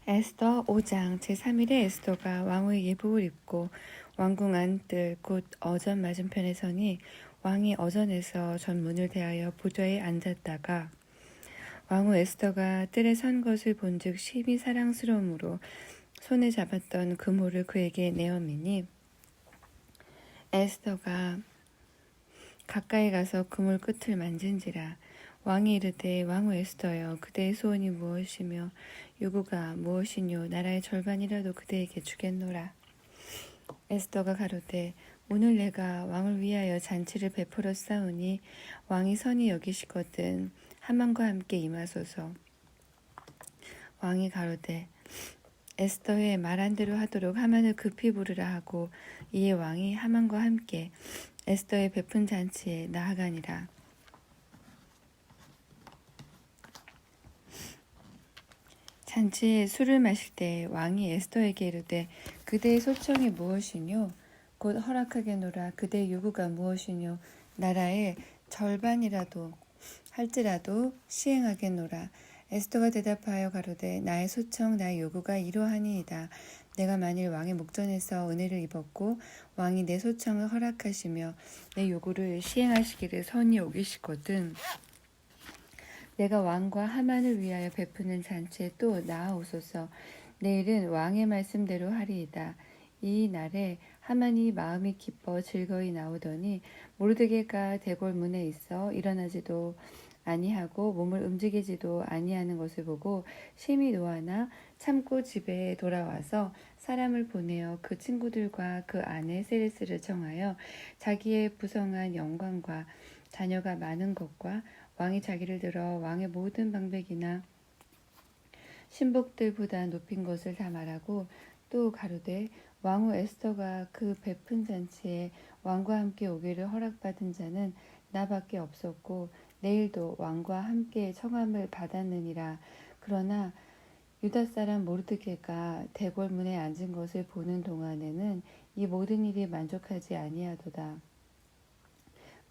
에스더 5장 제3일에 에스더가 왕의 예복을 입고 왕궁 안뜰 곧 어전 맞은편에 서니 왕이 어전에서 전문을 대하여 보좌에 앉았다가 왕후 에스더가 뜰에 선 것을 본즉 심히 사랑스러움으로 손에 잡았던 그물을 그에게 내어미니 에스더가 가까이 가서 그물 끝을 만진지라. 왕이 이르되 왕후 에스더여 그대의 소원이 무엇이며 요구가 무엇이뇨 나라의 절반이라도 그대에게 주겠노라. 에스더가 가로되 오늘 내가 왕을 위하여 잔치를 베풀어 싸우니 왕이 선히 여기시거든 하만과 함께 임하소서. 왕이 가로되 에스더의 말한 대로 하도록 하만을 급히 부르라 하고 이에 왕이 하만과 함께 에스더의 베푼 잔치에 나아가니라. 잔치에 술을 마실 때 왕이 에스더에게 이르되 그대의 소청이 무엇이뇨 곧 허락하게노라. 그대의 요구가 무엇이뇨 나라의 절반이라도 할지라도 시행하겠노라. 에스더가 대답하여 가로되 나의 소청 나의 요구가 이러하니이다. 내가 만일 왕의 목전에서 은혜를 입었고 왕이 내 소청을 허락하시며 내 요구를 시행하시기를 선이 여기시거든 내가 왕과 하만을 위하여 베푸는 잔치에 또 나아오소서. 내일은 왕의 말씀대로 하리이다. 이 날에 하만이 마음이 기뻐 즐거이 나오더니 모르드게가 대궐 문에 있어 일어나지도 아니하고 몸을 움직이지도 아니하는 것을 보고 심히 노하나 참고 집에 돌아와서 사람을 보내어 그 친구들과 그 아내 세레스를 청하여 자기의 부성한 영광과 자녀가 많은 것과 왕이 자기를 들어 왕의 모든 방백이나 신복들보다 높인 것을 다 말하고 또 가로되 왕후 에스더가 그 베푼 잔치에 왕과 함께 오기를 허락받은 자는 나밖에 없었고 내일도 왕과 함께 청함을 받았느니라. 그러나 유다 사람 모르드게가 대궐문에 앉은 것을 보는 동안에는 이 모든 일이 만족하지 아니하도다.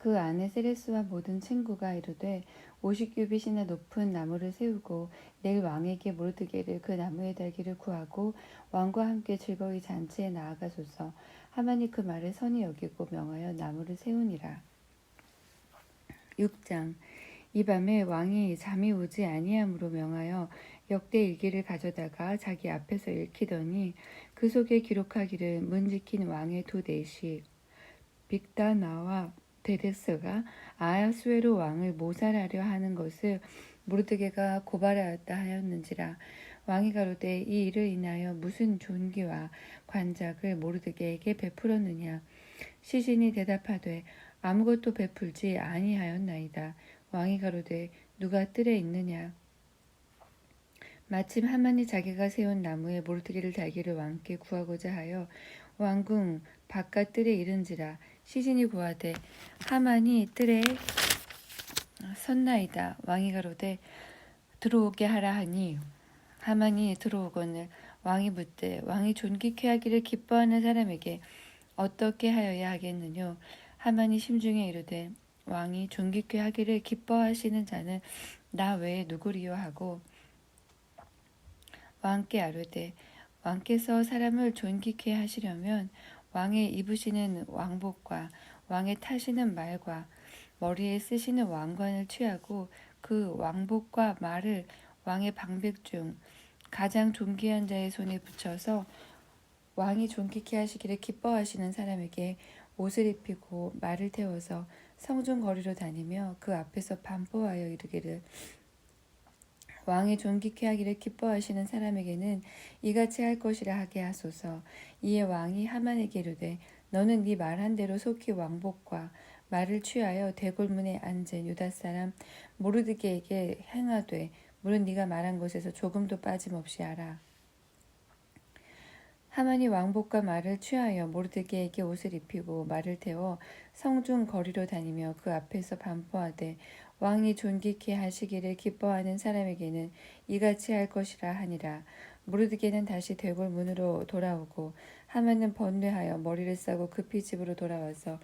그 아내 세레스와 모든 친구가 이르되 50규빗이나 높은 나무를 세우고 내일 왕에게 모르드게를 그 나무에 달기를 구하고 왕과 함께 즐거이 잔치에 나아가소서. 하만이 그 말을 선히 여기고 명하여 나무를 세우니라. 6장 이 밤에 왕이 잠이 오지 아니함으로 명하여 역대 일기를 가져다가 자기 앞에서 읽히더니 그 속에 기록하기를 문지킨 왕의 두 내시 빅다나와 데데스가 아하수에로 왕을 모살하려 하는 것을 모르드게가 고발하였다 하였는지라. 왕이 가로되 이 일을 인하여 무슨 존귀와 관작을 모르드게에게 베풀었느냐. 시신이 대답하되 아무것도 베풀지 아니하였나이다. 왕이 가로되 누가 뜰에 있느냐. 마침 하만이 자기가 세운 나무에 모르드게를 달기를 왕께 구하고자 하여 왕궁 바깥 뜰에 이른지라. 시신이 고하되 하만이 뜰에 섰나이다. 왕이 가로되 들어오게 하라 하니 하만이 들어오거늘 왕이 묻되 왕이 존귀케 하기를 기뻐하는 사람에게 어떻게 하여야 하겠느뇨. 하만이 심중에 이르되 왕이 존귀케 하기를 기뻐하시는 자는 나 외에 누구리요 하고 왕께 아뢰되 왕께서 사람을 존귀케 하시려면 왕의 입으시는 왕복과 왕의 타시는 말과 머리에 쓰시는 왕관을 취하고 그 왕복과 말을 왕의 방백 중 가장 존귀한 자의 손에 붙여서 왕이 존귀케 하시기를 기뻐하시는 사람에게 옷을 입히고 말을 태워서 성중 거리로 다니며 그 앞에서 반포하여 이르기를 왕이 존귀케 하기를 기뻐하시는 사람에게는 이같이 할 것이라 하게 하소서. 이에 왕이 하만에게 이르되 너는 네 말한 대로 속히 왕복과 말을 취하여 대궐문에 앉은 유다 사람 모르드게에게 행하되 물은 네가 말한 것에서 조금도 빠짐없이 하라. 하만이 왕복과 말을 취하여 모르드게에게 옷을 입히고 말을 태워 성중 거리로 다니며 그 앞에서 반포하되 왕이 존귀케 하시기를 기뻐하는 사람에게는 이같이 할 것이라 하니라. 모르드게는 다시 대궐 문으로 돌아오고 하만은 번뇌하여 머리를 싸고 급히 집으로 돌아와서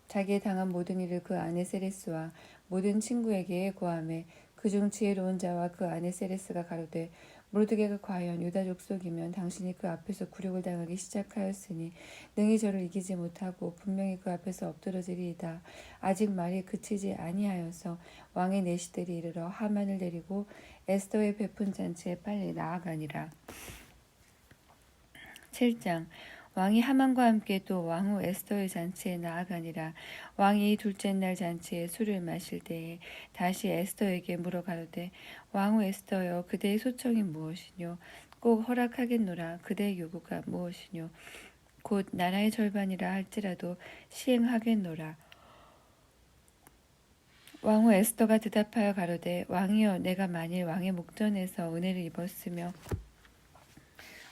자기의 당한 모든 일을 그 아내 세레스와 모든 친구에게 고하매 그중 지혜로운 자와 그 아내 세레스가 가로되 모르드게가 과연 유다 족속이면 당신이 그 앞에서 굴욕을 당하기 시작하였으니 능히 저를 이기지 못하고 분명히 그 앞에서 엎드러지리이다. 아직 말이 그치지 아니하여서 왕의 내시들이 이르러 하만을 데리고 에스더의 베푼 잔치에 빨리 나아가니라. 7장. 왕이 하만과 함께 또 왕후 에스더의 잔치에 나아가니라. 왕이 둘째 날 잔치에 술을 마실 때에 다시 에스더에게 물어 가로되 왕후 에스더여, 그대의 소청이 무엇이뇨? 꼭 허락하겠노라. 그대의 요구가 무엇이뇨? 곧 나라의 절반이라 할지라도 시행하겠노라. 왕후 에스더가 대답하여 가로되 왕이여, 내가 만일 왕의 목전에서 은혜를 입었으며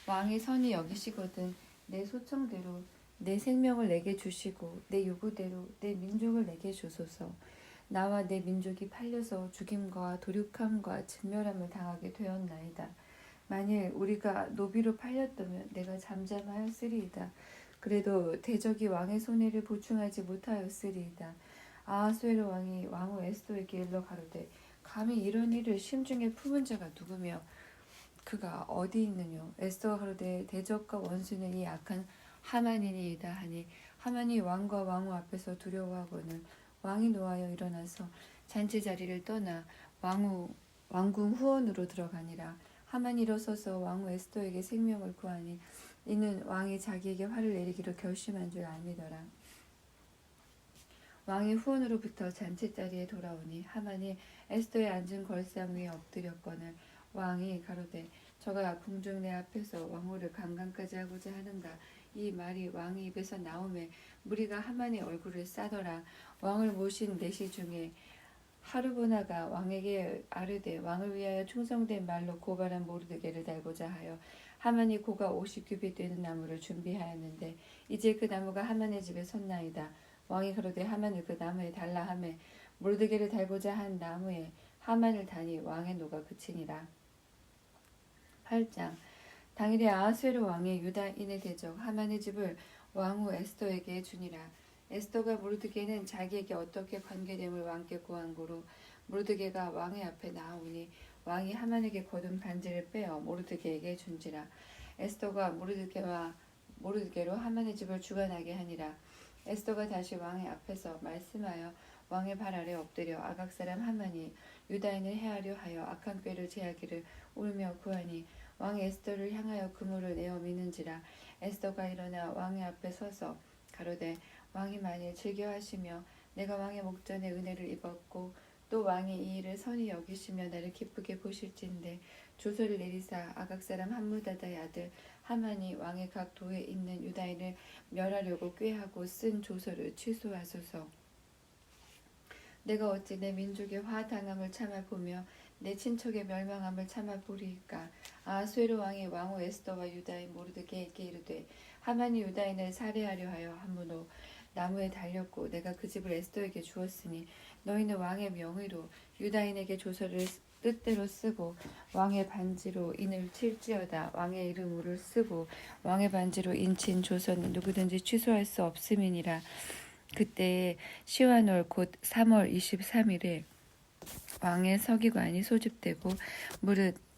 왕이 선히 여기시거든 내 소청대로 내 생명을 내게 주시고 내 요구대로 내 민족을 내게 주소서. 나와 내 민족이 팔려서 죽임과 도륙함과 진멸함을 당하게 되었나이다. 만일 우리가 노비로 팔렸다면 내가 잠잠하였으리이다. 그래도 대적이 왕의 손해를 보충하지 못하였으리이다. 아하수에로 왕이 왕후 에스더에게 일러 가로되 감히 이런 일을 심중에 품은 자가 누구며 그가 어디 있느뇨? 에스더가 가로되 대적과 원수는 이 악한 하만이니이다 하니 하만이 왕과 왕후 앞에서 두려워하거늘 왕이 노하여 일어나서 잔치 자리를 떠나 왕궁 후원으로 들어가니라. 하만이 일어서서 왕후 에스더에게 생명을 구하니 이는 왕이 자기에게 화를 내리기로 결심한 줄 알미더라. 왕이 후원으로부터 잔치 자리에 돌아오니 하만이 에스더의 앉은 걸상 위에 엎드렸거늘 왕이 가로되 저가 궁중 내 앞에서 왕후를 강간까지 하고자 하는가? 이 말이 왕의 입에서 나오매 무리가 하만의 얼굴을 싸더라. 왕을 모신 내시 중에 하르보나가 왕에게 아르되 왕을 위하여 충성된 말로 고발한 모르드게를 달고자 하여 하만이 고가 50규빗 되는 나무를 준비하였는데 이제 그 나무가 하만의 집에 섰나이다. 왕이 가로되 하만을 그 나무에 달라 하매 모르드게를 달고자 한 나무에 하만을 다니 왕의 노가 그치니라. 8장. 당일에 아하수에로 왕이 유다인의 대적 하만의 집을 왕후 에스더에게 주니라. 에스더가 모르드게는 자기에게 어떻게 관계됨을 왕께 구한 고로 모르드게가 왕의 앞에 나오니 왕이 하만에게 거둔 반지를 빼어 모르드게에게 준지라. 에스더가 모르드게로 하만의 집을 주관하게 하니라. 에스더가 다시 왕의 앞에서 말씀하여 왕의 발 아래 엎드려 아각 사람 하만이 유다인을 해하려 하여 악한 꾀를 제하기를 울며 구하니 왕이 에스더를 향하여 그물을 내어 미는지라. 에스더가 일어나 왕의 앞에 서서 가로되 왕이 만일 즐겨하시며 내가 왕의 목전에 은혜를 입었고 또 왕이 이 일을 선히 여기시며 나를 기쁘게 보실진대 조서를 내리사 아각 사람 함무다다의 아들 하만이 왕의 각 도에 있는 유다인을 멸하려고 꾀하고 쓴 조서를 취소하소서. 내가 어찌 내 민족의 화당함을 참아 보며 내 친척의 멸망함을 참아 보리이까. 아하수에로 왕이 왕후 에스더와 유다인 모르드게에게 이르되 하만이 유다인을 살해하려 하여 한문호 나무에 달렸고 내가 그 집을 에스더에게 주었으니 너희는 왕의 명의로 유다인에게 조서를 뜻대로 쓰고 왕의 반지로 인을 칠지어다. 왕의 이름으로 쓰고 왕의 반지로 인친 조서는 누구든지 취소할 수 없음이니라. 그때에 시완월 곧 3월 23일에 왕의 서기관이 소집되고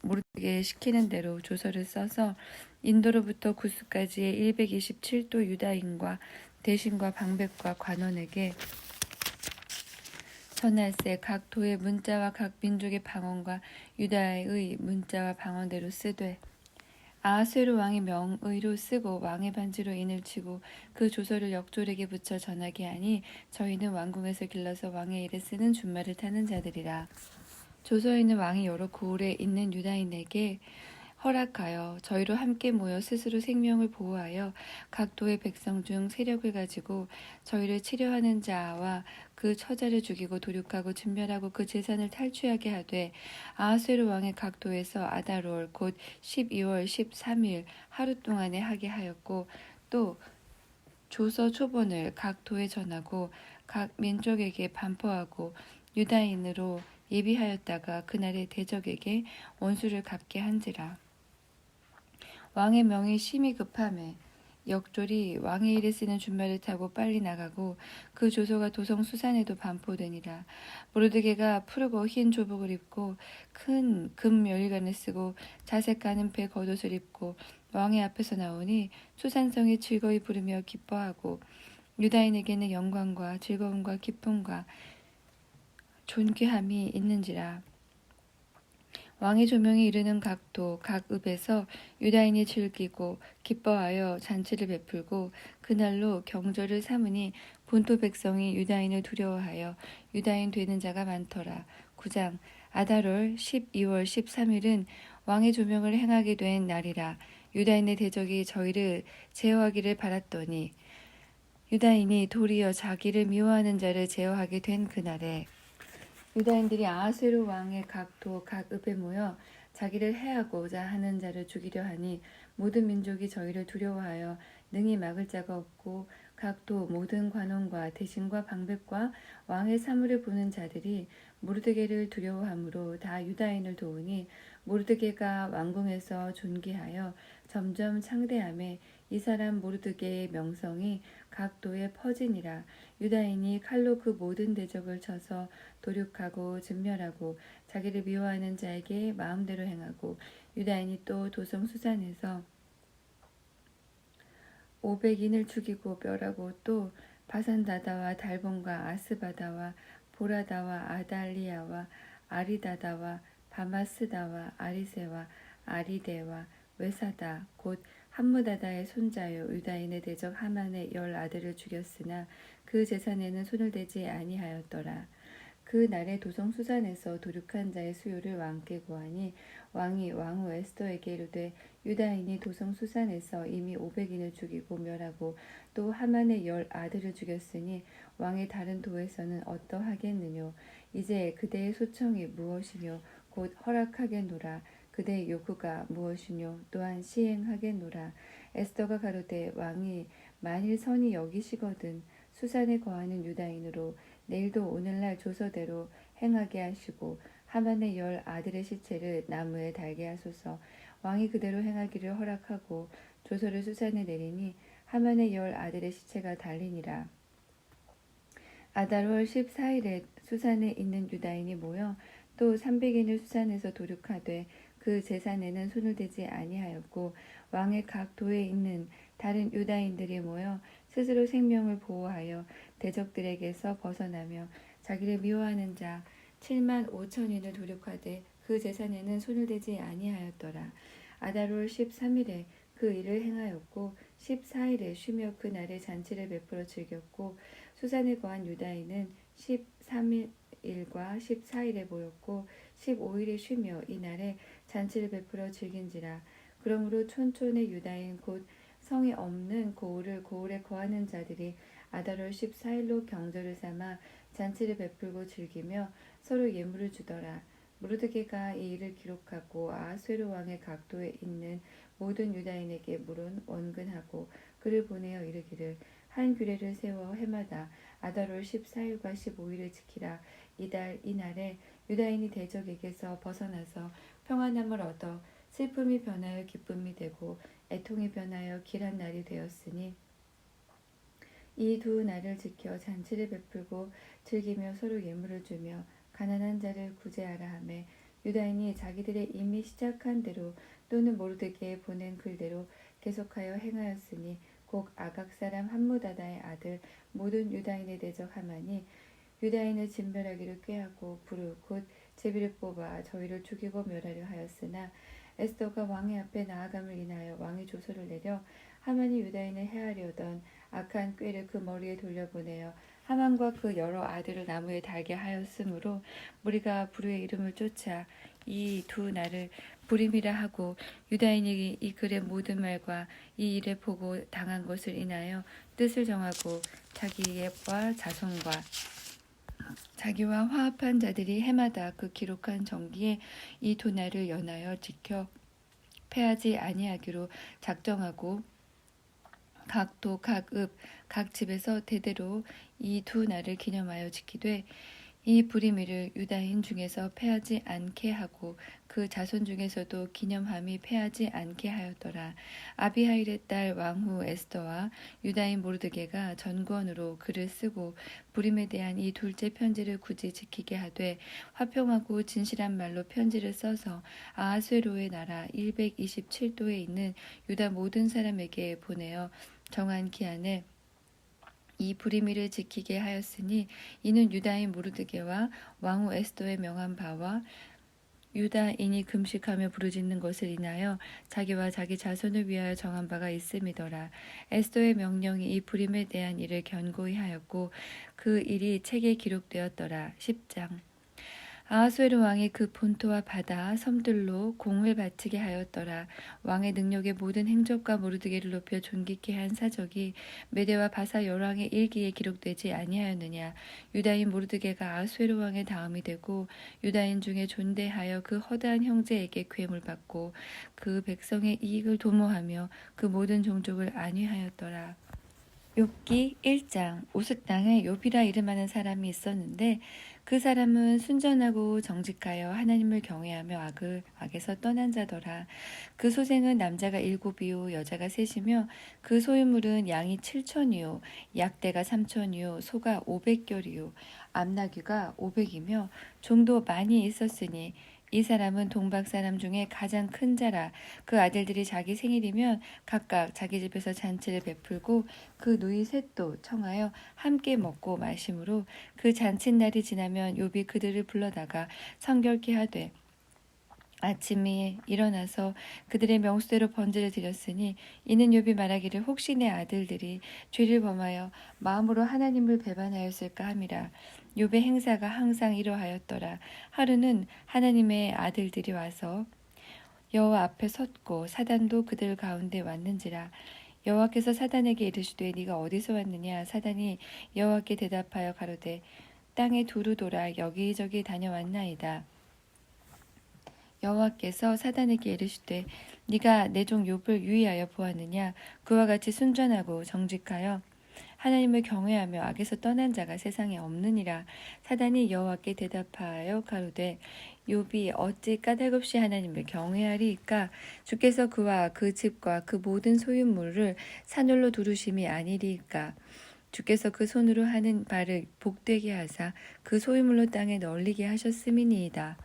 모르드게 시키는 대로 조서를 써서 인도로부터 구스까지의 127도 유다인과 대신과 방백과 관원에게 전할세 각 도의 문자와 각 민족의 방언과 유다의 문자와 방언대로 쓰되 아하수에로 왕이 명의로 쓰고 왕의 반지로 인을 치고 그 조서를 역졸에게 붙여 전하게 하니 저희는 왕궁에서 길러서 왕의 일에 쓰는 준말을 타는 자들이라. 조서에는 왕이 여러 고을에 있는 유다인에게 허락하여 저희로 함께 모여 스스로 생명을 보호하여 각 도의 백성 중 세력을 가지고 저희를 치려하는 자와 그 처자를 죽이고 도륙하고 진멸하고 그 재산을 탈취하게 하되 아하수에로 왕의 각 도에서 아달월 곧 12월 13일 하루 동안에 하게 하였고 또 조서 초본을 각 도에 전하고 각 민족에게 반포하고 유다인으로 예비하였다가 그날의 대적에게 원수를 갚게 한지라. 왕의 명이 심히 급함에 역졸이 왕의 일에 쓰는 준말을 타고 빨리 나가고 그 조서가 도성 수산에도 반포되니라. 모르드게가 푸르고 흰 조복을 입고 큰 금 열관을 쓰고 자색 가는 배 겉옷을 입고 왕의 앞에서 나오니 수산성이 즐거이 부르며 기뻐하고 유다인에게는 영광과 즐거움과 기쁨과 존귀함이 있는지라. 왕의 조명이 이르는 각도 각 읍에서 유다인이 즐기고 기뻐하여 잔치를 베풀고 그날로 경절을 삼으니 본토 백성이 유다인을 두려워하여 유다인 되는 자가 많더라. 9장 아달월 12월 13일은 왕의 조명을 행하게 된 날이라. 유다인의 대적이 저희를 제어하기를 바랐더니 유다인이 도리어 자기를 미워하는 자를 제어하게 된 그날에 유다인들이 아하스웨로 왕의 각도 각 읍에 모여 자기를 해하고자 하는 자를 죽이려 하니 모든 민족이 저희를 두려워하여 능히 막을 자가 없고 각도 모든 관원과 대신과 방백과 왕의 사물을 보는 자들이 모르드게를 두려워하므로 다 유다인을 도우니 모르드게가 왕궁에서 존귀하여 점점 창대함에 이 사람 모르드게의 명성이 각도에 퍼지니라. 유다인이 칼로 그 모든 대적을 쳐서 도륙하고 진멸하고 자기를 미워하는 자에게 마음대로 행하고 유다인이 또 도성 수산에서 500인을 죽이고 멸하고 또 바산다다와 달본과 아스바다와 보라다와 아달리아와 아리다다와 바마스다와 아리세와 아리데와 외사다 곧 함무다다의 손자요 유다인의 대적 하만의 10 아들을 죽였으나 그 재산에는 손을 대지 아니하였더라. 그 날에 도성 수산에서 도륙한 자의 수요를 왕께 구하니 왕이 왕후 에스더에게 이르되 유다인이 도성 수산에서 이미 500인을 죽이고 멸하고 또 하만의 10 아들을 죽였으니 왕의 다른 도에서는 어떠하겠느뇨. 이제 그대의 소청이 무엇이뇨. 곧 허락하겠노라. 그대의 요구가 무엇이뇨. 또한 시행하겠노라. 에스더가 가로되 왕이 만일 선히 여기시거든 수산에 거하는 유다인으로 내일도 오늘날 조서대로 행하게 하시고 하만의 10 아들의 시체를 나무에 달게 하소서. 왕이 그대로 행하기를 허락하고 조서를 수산에 내리니 하만의 10 아들의 시체가 달리니라. 아달월 14일에 수산에 있는 유다인이 모여 또 300인을 수산에서 도륙하되 그 재산에는 손을 대지 아니하였고 왕의 각 도에 있는 다른 유다인들이 모여 스스로 생명을 보호하여 대적들에게서 벗어나며 자기를 미워하는 자 7만 5천인을 도륙하되 그 재산에는 손을 대지 아니하였더라. 아달월 13일에 그 일을 행하였고 14일에 쉬며 그 날에 잔치를 베풀어 즐겼고 수산에 거한 유다인은 13일과 14일에 모였고 15일에 쉬며 이 날에 잔치를 베풀어 즐긴지라. 그러므로 촌촌의 유다인 곧 성에 없는 고을에 거하는 자들이 아달월 14일로 경절을 삼아 잔치를 베풀고 즐기며 서로 예물을 주더라. 모르드게가 이 일을 기록하고 아하스웨로 왕의 각도에 있는 모든 유다인에게 물은 원근하고 그를 보내어 이르기를 한 규례를 세워 해마다 아달월 14일과 15일을 지키라. 이날에 유다인이 대적에게서 벗어나서 평안함을 얻어 슬픔이 변하여 기쁨이 되고 애통이 변하여 길한 날이 되었으니 이 두 날을 지켜 잔치를 베풀고 즐기며 서로 예물을 주며 가난한 자를 구제하라 하매 유다인이 자기들의 이미 시작한 대로 또는 모르드게에 보낸 글대로 계속하여 행하였으니 곧 아각 사람 함무다다의 아들 모든 유다인의 대적 하만이 유다인을 진멸하기를 꾀하고 불을 곧 제비를 뽑아 저희를 죽이고 멸하려 하였으나 에스더가 왕의 앞에 나아감을 인하여 왕이 조서를 내려 하만이 유다인을 해하려던 악한 꾀를 그 머리에 돌려보내어 하만과 그 여러 아들을 나무에 달게 하였으므로 무리가 불의 이름을 쫓아 이 두 날을 불임이라 하고 유다인이 이 글의 모든 말과 이 일에 보고 당한 것을 인하여 뜻을 정하고 자기와 자손과 자기와 화합한 자들이 해마다 그 기록한 정기에 이 두 날을 연하여 지켜 패하지 아니하기로 작정하고 각 도, 각 읍, 각 집에서 대대로 이 두 날을 기념하여 지키되 이 불임일을 유다인 중에서 패하지 않게 하고 그 자손 중에서도 기념함이 패하지 않게 하였더라. 아비하일의 딸 왕후 에스더와 유다인 모르드게가 전권으로 글을 쓰고 부림에 대한 이 둘째 편지를 굳이 지키게 하되 화평하고 진실한 말로 편지를 써서 아하수에로의 나라 127도에 있는 유다 모든 사람에게 보내어 정한 기한에 이 부리미를 지키게 하였으니 이는 유다인 모르드게와 왕후 에스더의 명한 바와 유다인이 금식하며 부르짖는 것을 인하여 자기와 자기 자손을 위하여 정한 바가 있음이더라. 에스더의 명령이 이 부림에 대한 일을 견고히 하였고 그 일이 책에 기록되었더라. 10장. 아하수에로 왕이 그 본토와 바다, 섬들로 공을 바치게 하였더라. 왕의 능력의 모든 행적과 모르드게를 높여 존귀케 한 사적이 메대와 바사 열왕의 일기에 기록되지 아니하였느냐. 유다인 모르드게가 아하수에로 왕의 다음이 되고 유다인 중에 존대하여 그 허다한 형제에게 괴물 받고 그 백성의 이익을 도모하며 그 모든 종족을 안위하였더라. 욥기 1장. 우스 땅에 욥이라 이름하는 사람이 있었는데 그 사람은 순전하고 정직하여 하나님을 경외하며 악에서 떠난 자더라. 그 소생은 남자가 7이요 여자가 3이며 그 소유물은 양이 7천이요 약대가 3천이요 소가 500결이요 암나귀가 500이며 종도 많이 있었으니 이 사람은 동박 사람 중에 가장 큰 자라. 그 아들들이 자기 생일이면 각각 자기 집에서 잔치를 베풀고 그 누이 셋도 청하여 함께 먹고 마심으로 그 잔칫날이 지나면 욥이 그들을 불러다가 성결케 하되 아침에 일어나서 그들의 명수대로 번제를 드렸으니 이는 욥이 말하기를 혹시 내 아들들이 죄를 범하여 마음으로 하나님을 배반하였을까 함이라. 욥의 행사가 항상 이러하였더라. 하루는 하나님의 아들들이 와서 여호와 앞에 섰고 사단도 그들 가운데 왔는지라. 여호와께서 사단에게 이르시되 네가 어디서 왔느냐. 사단이 여호와께 대답하여 가로되 땅에 두루 돌아 여기저기 다녀왔나이다. 여호와께서 사단에게 이르시되 네가 내 종 욥을 유의하여 보았느냐. 그와 같이 순전하고 정직하여 하나님을 경외하며 악에서 떠난 자가 세상에 없느니라. 사단이 여호와께 대답하여 가로되 욥이 어찌 까닭없이 하나님을 경외하리이까. 주께서 그와 그 집과 그 모든 소유물을 산울로 두르심이 아니리이까. 주께서 그 손으로 하는 바를 복되게 하사 그 소유물로 땅에 널리게 하셨음이니이다.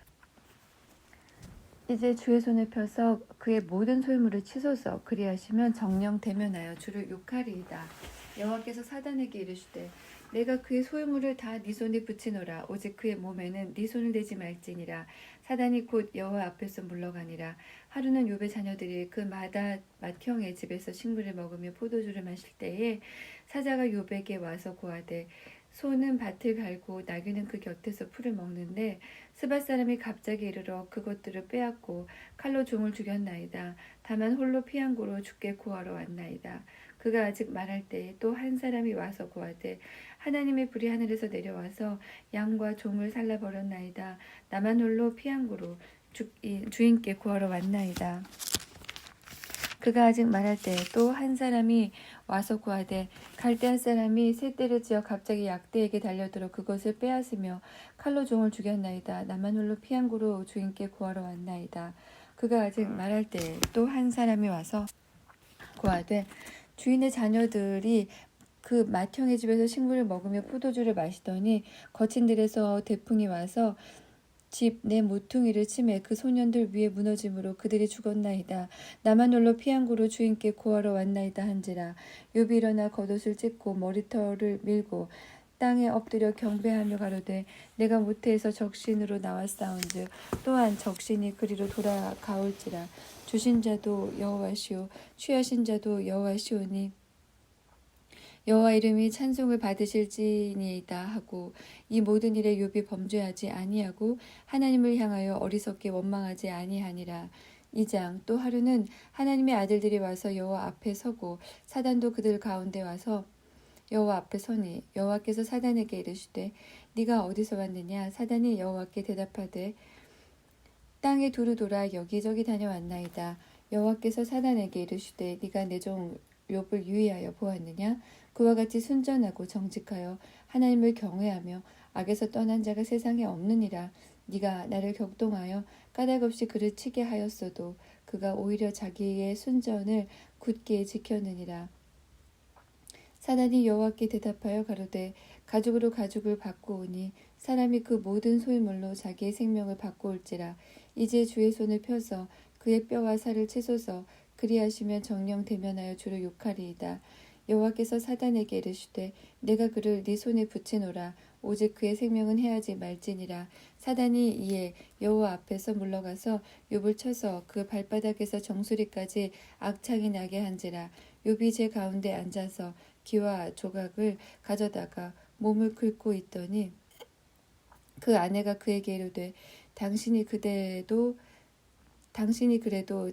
이제 주의 손을 펴서 그의 모든 소유물을 치소서. 그리하시면 정령 대면하여 주를 욕하리이다. 여호와께서 사단에게 이르시되 내가 그의 소유물을 다 네 손에 붙이노라. 오직 그의 몸에는 네 손을 대지 말지니라. 사단이 곧 여호와 앞에서 물러가니라. 하루는 욥의 자녀들이 그 맏형의 집에서 식물을 먹으며 포도주를 마실 때에 사자가 욥에게 와서 고하되 소는 밭을 갈고 나귀는 그 곁에서 풀을 먹는데 스밧 사람이 갑자기 이르러 그것들을 빼앗고 칼로 종을 죽였나이다. 다만 홀로 피한 고로 주께 구하러 왔나이다. 그가 아직 말할 때에 또 한 사람이 와서 고하되 하나님의 불이 하늘에서 내려와서 양과 종을 살라버렸나이다. 나만 홀로 피한 고로 주인께 구하러 왔나이다. 그가 아직 말할 때에 또 한 사람이 와서 구하되 갈대아 사람이 셋대를 지어 갑자기 약대에게 달려들어 그것을 빼앗으며 칼로 종을 죽였나이다. 나만 홀로 피한 고로 주인께 구하러 왔나이다. 그가 아직 말할 때에 또 한 사람이 와서 구하되 주인의 자녀들이 그 맏형의 집에서 식물을 먹으며 포도주를 마시더니 거친 들에서 대풍이 와서 집 내 모퉁이를 치매 그 소년들 위에 무너짐으로 그들이 죽었나이다. 나만 홀로 피한 고로 주인께 구하러 왔나이다 한지라. 욥이 일어나 겉옷을 찢고 머리털을 밀고 땅에 엎드려 경배하며 가로되 내가 모태에서 적신으로 나왔사온즉 또한 적신이 그리로 돌아가올지라. 주신 자도 여호와시오 취하신 자도 여호와시오니 여호와 이름이 찬송을 받으실지니이다 하고 이 모든 일에 욥이 범죄하지 아니하고 하나님을 향하여 어리석게 원망하지 아니하니라. 2장. 또 하루는 하나님의 아들들이 와서 여호와 앞에 서고 사단도 그들 가운데 와서 여호와 앞에 서니 여호와께서 사단에게 이르시되 네가 어디서 왔느냐. 사단이 여호와께 대답하되 땅에 두루 돌아 여기저기 다녀왔나이다. 여호와께서 사단에게 이르시되 네가 내 종 욥을 유의하여 보았느냐. 그와 같이 순전하고 정직하여 하나님을 경외하며 악에서 떠난 자가 세상에 없느니라. 네가 나를 격동하여 까닭없이 그를 치게 하였어도 그가 오히려 자기의 순전을 굳게 지켰느니라. 사단이 여호와께 대답하여 가로되 가죽으로 가죽을 바꾸오니 사람이 그 모든 소유물로 자기의 생명을 바꾸올지라. 이제 주의 손을 펴서 그의 뼈와 살을 치소서. 그리하시면 정령 대면하여 주를 욕하리이다. 여호와께서 사단에게 이르시되 내가 그를 네 손에 붙이노라. 오직 그의 생명은 해하지 말지니라. 사단이 이에 여호와 앞에서 물러가서 욥을 쳐서 그 발바닥에서 정수리까지 악창이 나게 한지라. 욥이 제 가운데 앉아서 기와 조각을 가져다가 몸을 긁고 있더니 그 아내가 그에게 이르되 당신이 그래도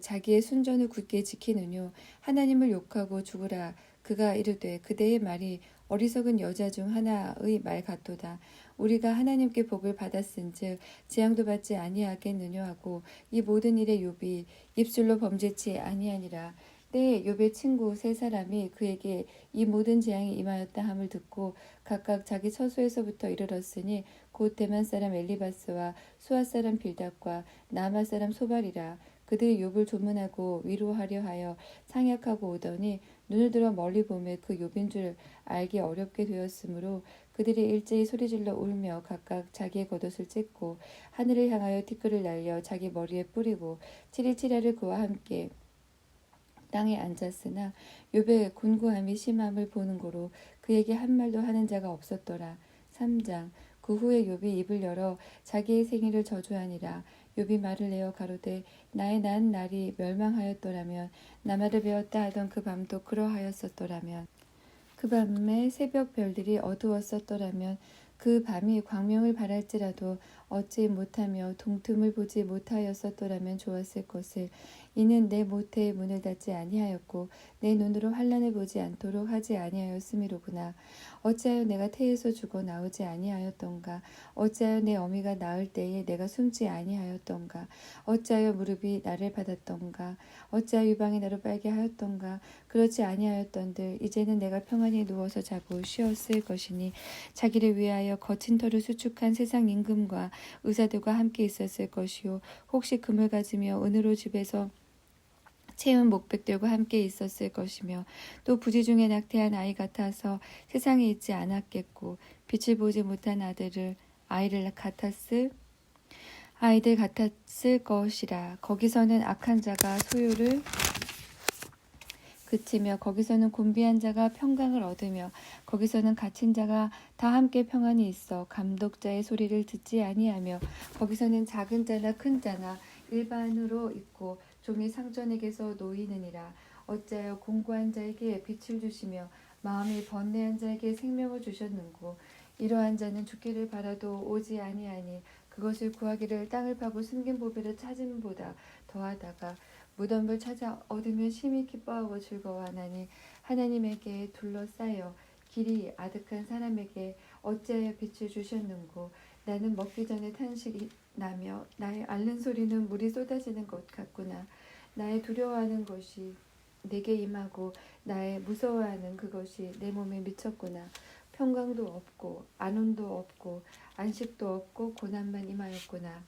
자기의 순전을 굳게 지키느뇨. 하나님을 욕하고 죽으라. 그가 이르되 그대의 말이 어리석은 여자 중 하나의 말 같도다. 우리가 하나님께 복을 받았은즉 재앙도 받지 아니하겠느뇨 하고 이 모든 일에 욥이 입술로 범죄치 아니하니라. 때에 욥의 친구 세 사람이 그에게 이 모든 재앙이 임하였다 함을 듣고 각각 자기 처소에서부터 이르렀으니 곧 대만 사람 엘리바스와 수아 사람 빌닷과 나마 사람 소발이라. 그들이 욥을 조문하고 위로하려 하여 상약하고 오더니 눈을 들어 멀리 보매 그 욥인 줄 알기 어렵게 되었으므로 그들이 일제히 소리질러 울며 각각 자기의 겉옷을 찢고 하늘을 향하여 티끌을 날려 자기 머리에 뿌리고 치리치라를 그와 함께 땅에 앉았으나 욥의 곤고함이 심함을 보는 고로 그에게 한 말도 하는 자가 없었더라. 3장. 그 후에 욥이 입을 열어 자기의 생일을 저주하니라. 욥이 말을 내어 가로되 나의 난 날이 멸망하였더라면 나마를 베었다 하던 그 밤도 그러하였었더라면 그 밤에 새벽 별들이 어두웠었더라면 그 밤이 광명을 발할지라도 얻지 못하며 동틈을 보지 못하였었더라면 좋았을 것을. 이는 내 모태의 문을 닫지 아니하였고 내 눈으로 환난을 보지 않도록 하지 아니하였음이로구나. 어찌하여 내가 태에서 죽어 나오지 아니하였던가. 어찌하여 내 어미가 낳을 때에 내가 숨지 아니하였던가. 어찌하여 무릎이 나를 받았던가. 어찌하여 유방이 나를 빨게 하였던가. 그렇지 아니하였던들 이제는 내가 평안히 누워서 자고 쉬었을 것이니 자기를 위하여 거친 털을 수축한 세상 임금과 의사들과 함께 있었을 것이요 혹시 금을 가지며 은으로 집에서 채운 목백들과 함께 있었을 것이며 또 부지 중에 낙태한 아이 같아서 세상에 있지 않았겠고 빛을 보지 못한 아이들 같았을 것이라. 거기서는 악한 자가 소유를 그치며 거기서는 곤비한 자가 평강을 얻으며 거기서는 갇힌 자가 다 함께 평안히 있어 감독자의 소리를 듣지 아니하며 거기서는 작은 자나 큰 자나 일반으로 있고 종이 상전에게서 놓이느니라. 어찌하여 공고한 자에게 빛을 주시며 마음이 번뇌한 자에게 생명을 주셨는고. 이러한 자는 죽기를 바라도 오지 아니하니 그것을 구하기를 땅을 파고 숨긴 보배를 찾음보다 더하다가 무덤을 찾아 얻으면 심히 기뻐하고 즐거워하나니 하나님에게 둘러싸여 길이 아득한 사람에게 어찌하여 빛을 주셨는고. 나는 먹기 전에 탄식이 나며 나의 앓는 소리는 물이 쏟아지는 것 같구나. 나의 두려워하는 것이 내게 임하고 나의 무서워하는 그것이 내 몸에 미쳤구나. 평강도 없고 안온도 없고 안식도 없고 고난만 임하였구나.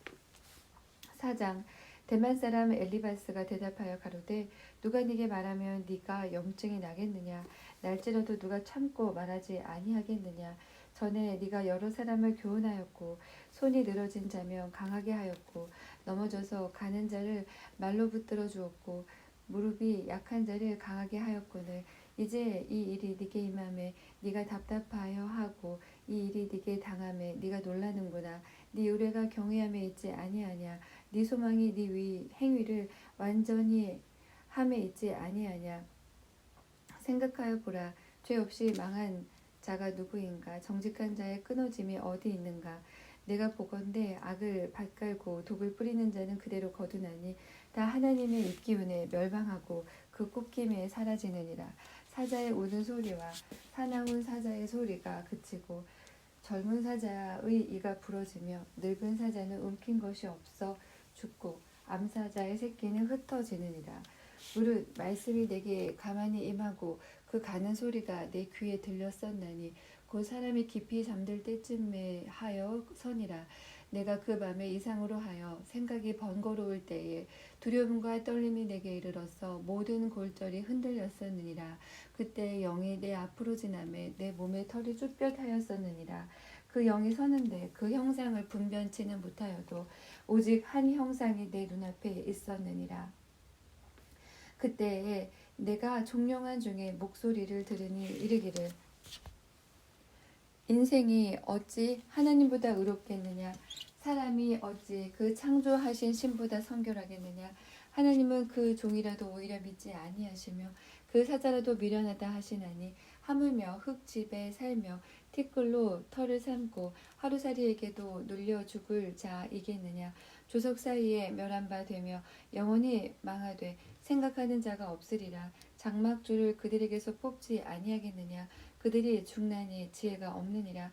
4장. 대만 사람 엘리바스가 대답하여 가로되 누가 네게 말하면 네가 염증이 나겠느냐. 날지라도 누가 참고 말하지 아니하겠느냐. 전에 네가 여러 사람을 교훈하였고 손이 늘어진 자면 강하게 하였고 넘어져서 가는 자를 말로 붙들어 주었고 무릎이 약한 자를 강하게 하였거늘. 이제 이 일이 네게 임함에 네가 답답하여 하고 이 일이 네게 당함에 네가 놀라는구나. 네 의뢰가 경외함에 있지 아니하냐. 네 소망이 네 행위를 완전히 함에 있지 아니하냐. 생각하여 보라. 죄 없이 망한 자가 누구인가. 정직한 자의 끊어짐이 어디 있는가. 내가 보건대 악을 밭갈고 독을 뿌리는 자는 그대로 거두나니 다 하나님의 입기운에 멸망하고 그 꼽김에 사라지느니라. 사자의 우는 소리와 사나운 사자의 소리가 그치고 젊은 사자의 이가 부러지며 늙은 사자는 움킨 것이 없어 죽고 암사자의 새끼는 흩어지느니라. 무릇 말씀이 내게 가만히 임하고 그 가는 소리가 내 귀에 들렸었나니 곧 사람이 깊이 잠들 때쯤에 하여 서니라. 내가 그 밤에 이상으로 하여 생각이 번거로울 때에 두려움과 떨림이 내게 이르러서 모든 골절이 흔들렸었느니라. 그때 영이 내 앞으로 지나매 내 몸에 털이 쭈뼛하였었느니라. 그 영이 서는데 그 형상을 분변치는 못하여도 오직 한 형상이 내 눈앞에 있었느니라. 그때에 내가 종려한 중에 목소리를 들으니 이르기를 인생이 어찌 하나님보다 의롭겠느냐? 사람이 어찌 그 창조하신 신보다 성결하겠느냐? 하나님은 그 종이라도 오히려 믿지 아니하시며 그 사자라도 미련하다 하시나니 하물며 흙집에 살며 티끌로 털을 삼고 하루살이에게도 눌려 죽을 자이겠느냐? 조석 사이에 멸한 바 되며 영원히 망하되 생각하는 자가 없으리라. 장막줄을 그들에게서 뽑지 아니하겠느냐? 그들이 죽나니 지혜가 없느니라.